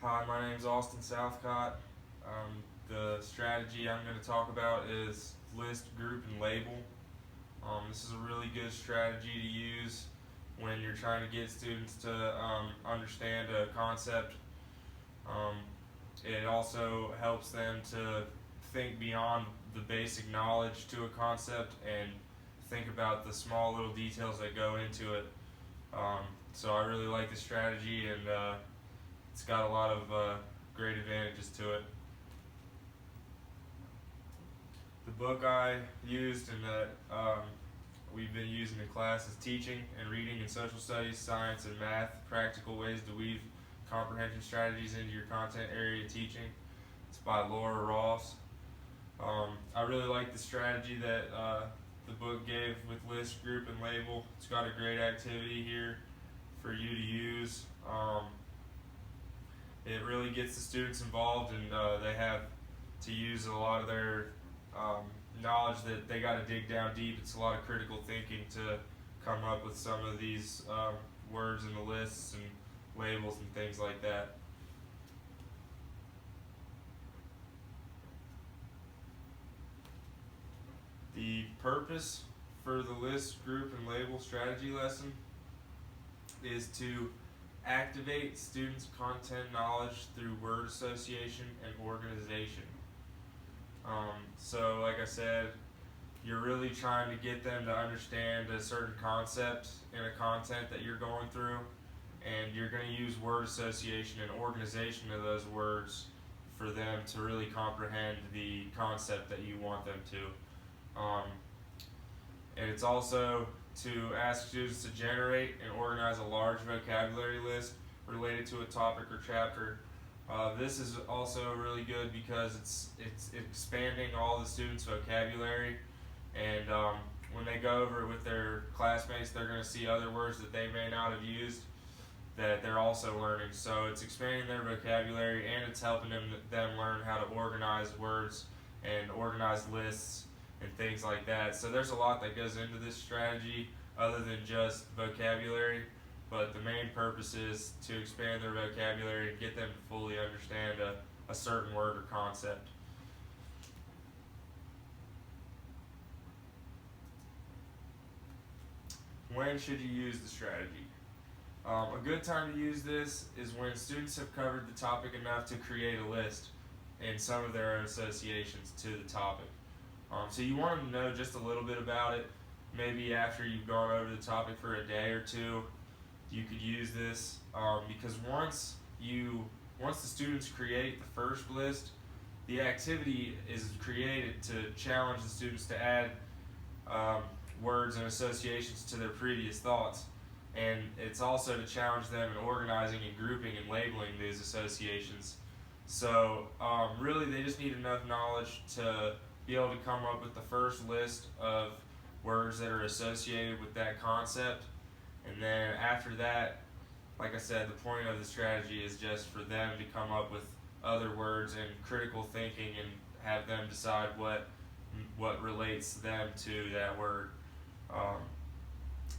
Hi, my name is Austin Southcott. The strategy I'm going to talk about is list, group, and label. This is a really good strategy to use when you're trying to get students to understand a concept. Um, it also helps them to think beyond the basic knowledge to a concept and think about the small little details that go into it. Um, so I really like this strategy, and it's got a lot of great advantages to it. The book I used and that we've been using in class is Teaching and Reading in Social Studies, Science, and Math, Practical Ways to Weave Comprehension Strategies into Your Content Area Teaching. It's by Laura Ross. I really like the strategy that the book gave with list, group, and label. It's got a great activity here for you to use. It really gets the students involved, and they have to use a lot of their knowledge that they got to dig down deep. It's a lot of critical thinking to come up with some of these words in the lists and labels and things like that. The purpose for the list, group, and label strategy lesson is to activate students' content knowledge through word association and organization. So like I said, you're really trying to get them to understand a certain concept in a content that you're going through, and you're going to use word association and organization of those words for them to really comprehend the concept that you want them to. And it's also to ask students to generate and organize a large vocabulary list related to a topic or chapter. This is also really good because it's expanding all the students' vocabulary, and when they go over it with their classmates, they're going to see other words that they may not have used that they're also learning. So it's expanding their vocabulary, and it's helping them learn how to organize words and organize lists and things like that. So there's a lot that goes into this strategy other than just vocabulary, but the main purpose is to expand their vocabulary and get them to fully understand a certain word or concept. When should you use the strategy? A good time to use this is when students have covered the topic enough to create a list and some of their own associations to the topic. So you want them to know just a little bit about it. Maybe after you've gone over the topic for a day or two, you could use this, because once the students create the first list, the activity is created to challenge the students to add words and associations to their previous thoughts. And it's also to challenge them in organizing and grouping and labeling these associations. So really they just need enough knowledge to be able to come up with the first list of words that are associated with that concept. And then after that, like I said, the point of the strategy is just for them to come up with other words and critical thinking and have them decide what relates them to that word.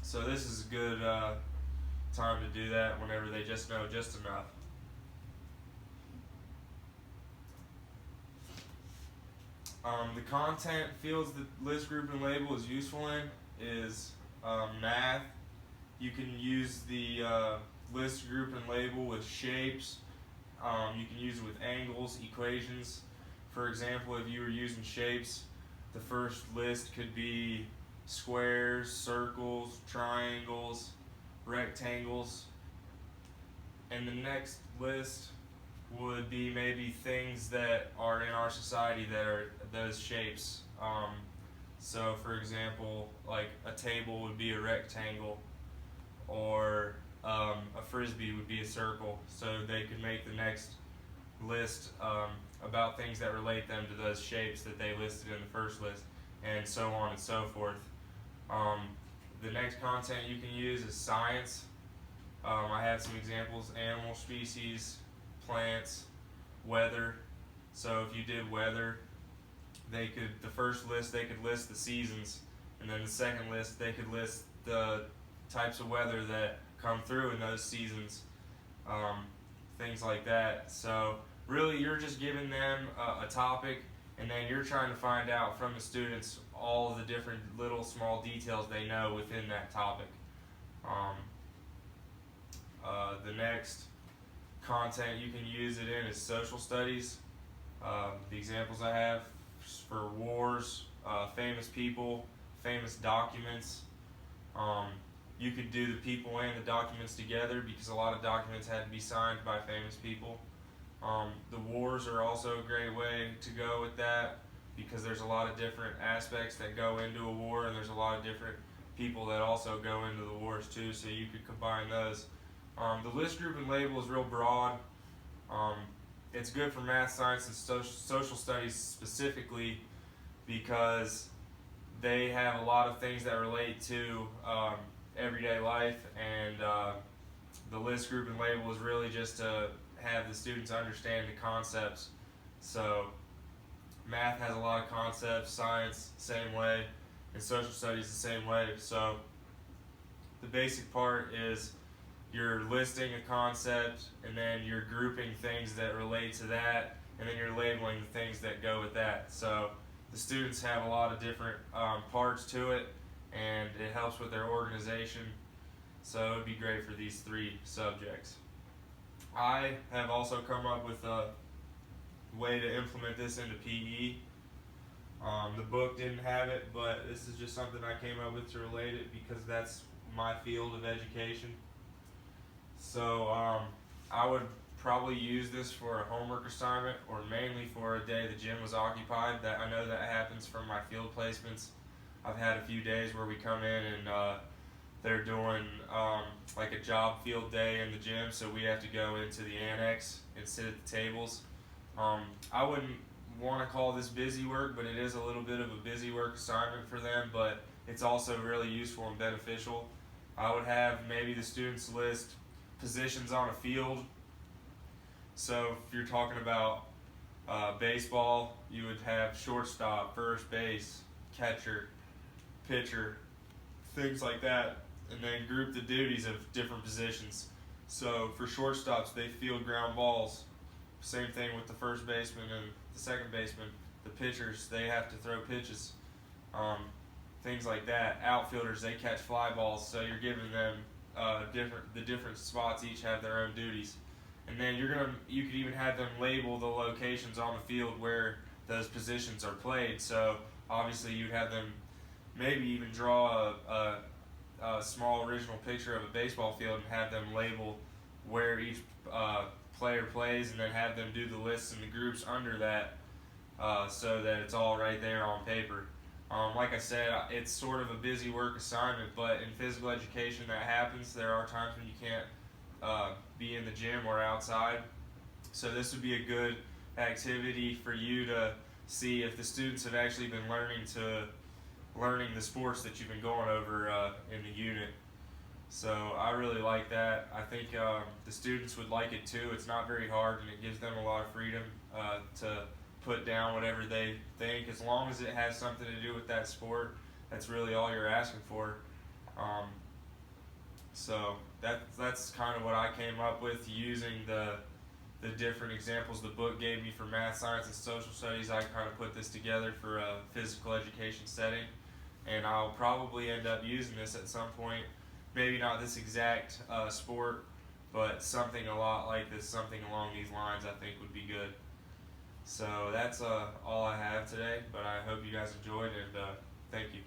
So this is a good time to do that whenever they just know just enough. The content fields that list, group, and label is useful in is math. You can use the list, group, and label with shapes. You can use it with angles, equations. For example, if you were using shapes, the first list could be squares, circles, triangles, rectangles. And the next list would be maybe things that are in our society that are those shapes. So for example, like a table would be a rectangle, or a frisbee would be a circle. So they could make the next list about things that relate them to those shapes that they listed in the first list, and so on and so forth. The next content you can use is science. I have some examples: animal species, plants, weather. So if you did weather, the first list they could list the seasons, and then the second list they could list the types of weather that come through in those seasons. things like that. So really you're just giving them a topic, and then you're trying to find out from the students all of the different little small details they know within that topic. Um, the next content you can use it in is social studies. The examples I have for wars, famous people, famous documents. You could do the people and the documents together because a lot of documents had to be signed by famous people. The wars are also a great way to go with that because there's a lot of different aspects that go into a war, and there's a lot of different people that also go into the wars too, so you could combine those. The list, group, and label is real broad. It's good for math, science, and social studies specifically because they have a lot of things that relate to everyday life, and the list, group, and label is really just to have the students understand the concepts. So math has a lot of concepts, science same way, and social studies the same way. So the basic part is you're listing a concept, and then you're grouping things that relate to that, and then you're labeling the things that go with that. So the students have a lot of different parts to it, and it helps with their organization. So it would be great for these 3 subjects. I have also come up with a way to implement this into PE. The book didn't have it, but this is just something I came up with to relate it because that's my field of education. So I would probably use this for a homework assignment, or mainly for a day the gym was occupied. That I know that happens from my field placements. I've had a few days where we come in and they're doing like a job field day in the gym, so we have to go into the annex and sit at the tables. I wouldn't want to call this busy work, but it is a little bit of a busy work assignment for them, but it's also really useful and beneficial. I would have maybe the students list positions on a field. So if you're talking about baseball, you would have shortstop, first base, catcher, pitcher, things like that, and then group the duties of different positions. So for shortstops, they field ground balls. Same thing with the first baseman and the second baseman. The pitchers, they have to throw pitches. Things like that. Outfielders, they catch fly balls, so you're giving them the different spots each have their own duties. And then you could even have them label the locations on the field where those positions are played. So obviously you'd have them maybe even draw a small original picture of a baseball field and have them label where each player plays, and then have them do the lists and the groups under that so that it's all right there on paper. Like I said, it's sort of a busy work assignment, but in physical education that happens. There are times when you can't be in the gym or outside. So this would be a good activity for you to see if the students have actually been learning the sports that you've been going over in the unit. So I really like that. I think the students would like it too. It's not very hard, and it gives them a lot of freedom to put down whatever they think, as long as it has something to do with that sport. That's really all you're asking for. So that's kind of what I came up with using the different examples the book gave me for math, science, and social studies. I kind of put this together for a physical education setting, and I'll probably end up using this at some point. Maybe not this exact sport, but something a lot like this, something along these lines, I think would be good. So that's all I have today, but I hope you guys enjoyed, and thank you.